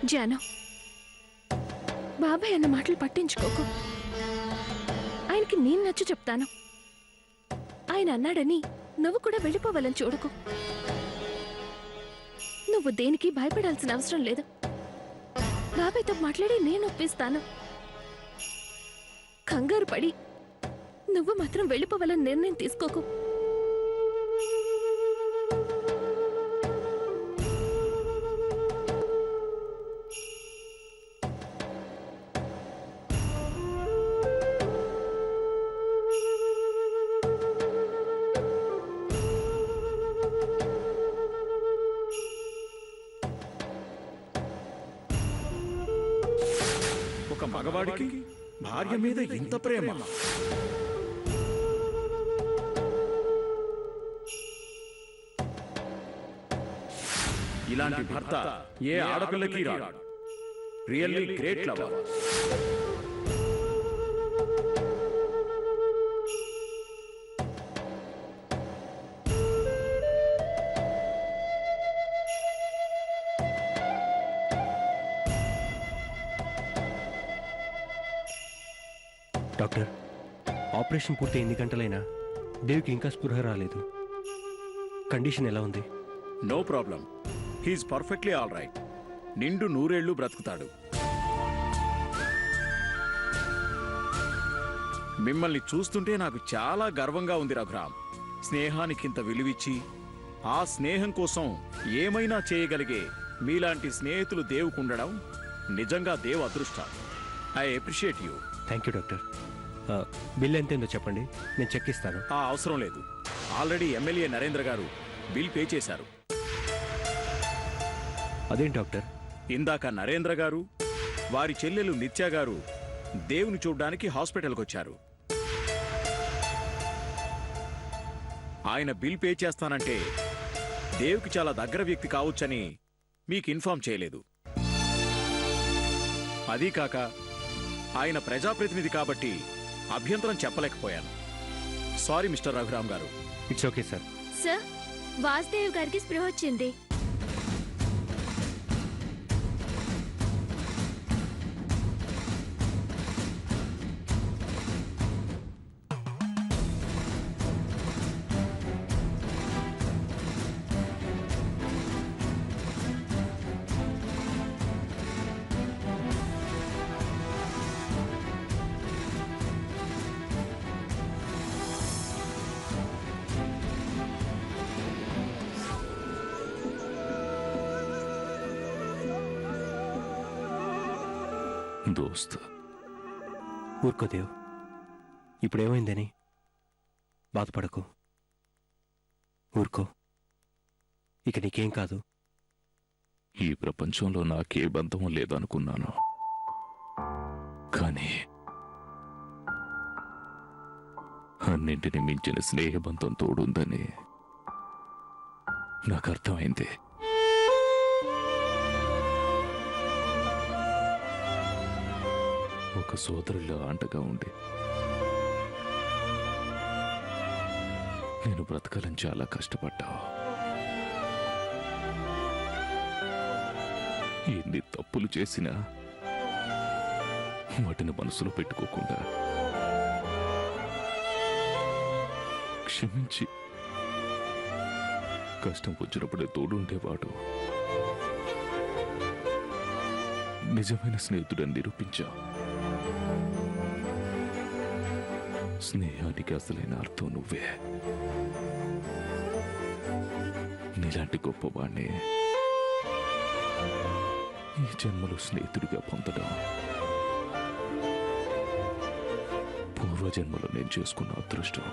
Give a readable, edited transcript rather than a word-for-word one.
జాను, బాబాయ్ అన్న మాటలు పట్టించుకోకు. ఆయనకి నేను నచ్చ చెప్తాను. ఆయన అన్నాడని నువ్వు కూడా వెళ్ళిపోవాలని చూడకు. నువ్వు దేనికి భయపడాల్సిన అవసరం లేదు. బాబాయ్తో మాట్లాడి నేను ఒప్పిస్తాను. కంగారు పడి నువ్వు మాత్రం వెళ్ళిపోవాలని నిర్ణయం తీసుకోకు. ఒక మగవాడికి భార్య మీద ఇంత ప్రేమ! ఇలాంటి భర్త ఏ ఆడపిల్లకి రాడు. Really great lover. Doctor, operation పూర్తి ఎన్ని గంటలైనా దేవికి ఇంకా స్పృహ రాలేదు. కండిషన్ ఎలా ఉంది? No problem. He is perfectly all right. నిండు 100 ఏళ్లు బ్రతుకుతాడు. మిమ్మల్ని చూస్తుంటే నాకు చాలా గర్వంగా ఉంది రఘురామ్. స్నేహానికింత విలువిచ్చి ఆ స్నేహం కోసం ఏమైనా చేయగలిగే మీలాంటి స్నేహితులు దేవుకుండడం నిజంగా దేవు అదృష్టం. I appreciate you. Thank you doctor. Bill ఎంతైందో చెప్పండి, నేను చెక్ ఇస్తాను. అవసరం లేదు. ఆల్రెడీ ఎమ్మెల్యే నరేంద్ర గారు బిల్ పే చేశారు. అదేం డాక్టర్? ఇందాక నరేంద్ర గారు వారి చెల్లెలు నిత్య గారు దేవుని చూడ్డానికి హాస్పిటల్కి వచ్చారు. ఆయన బిల్ పే చేస్తానంటే దేవుకి చాలా దగ్గర వ్యక్తి కావచ్చని మీకు ఇన్ఫార్మ్ చేయలేదు. అదీ కాక ఆయన ప్రజాప్రతినిధి కాబట్టి అభ్యంతరం చెప్పలేకపోయాను. సారీ మిస్టర్ రఘురామ్ గారు. It's okay sir. Sir, Vasudev గారికి స్పృహ వచ్చింది. దోస్త్, ఊరుకో దేవ్. ఇప్పుడేమైందని బాధపడకు. ఊరుకో, ఇక నీకేం కాదు. ఈ ప్రపంచంలో నాకే బంధం లేదనుకున్నాను, కానీ అన్నింటిని మించిన స్నేహబంధం తోడుందని నాకు అర్థమైంది. ఒక సోదరుల్లో అంటగా ఉండి నేను బ్రతకాలని చాలా కష్టపడ్డావు. ఎన్ని తప్పులు చేసినా వాటిని మనసులో పెట్టుకోకుండా క్షమించి కష్టం వచ్చినప్పుడే తోడుండేవాడు నిజమైన స్నేహితుడని నిరూపించావు. స్నేహానికి అసలైన అర్థం నువ్వే. నీలాంటి గొప్పవాణ్ణి ఈ జన్మలో స్నేహితుడిగా పొందడం పూర్వజన్మలో నేను చేసుకున్న అదృష్టం.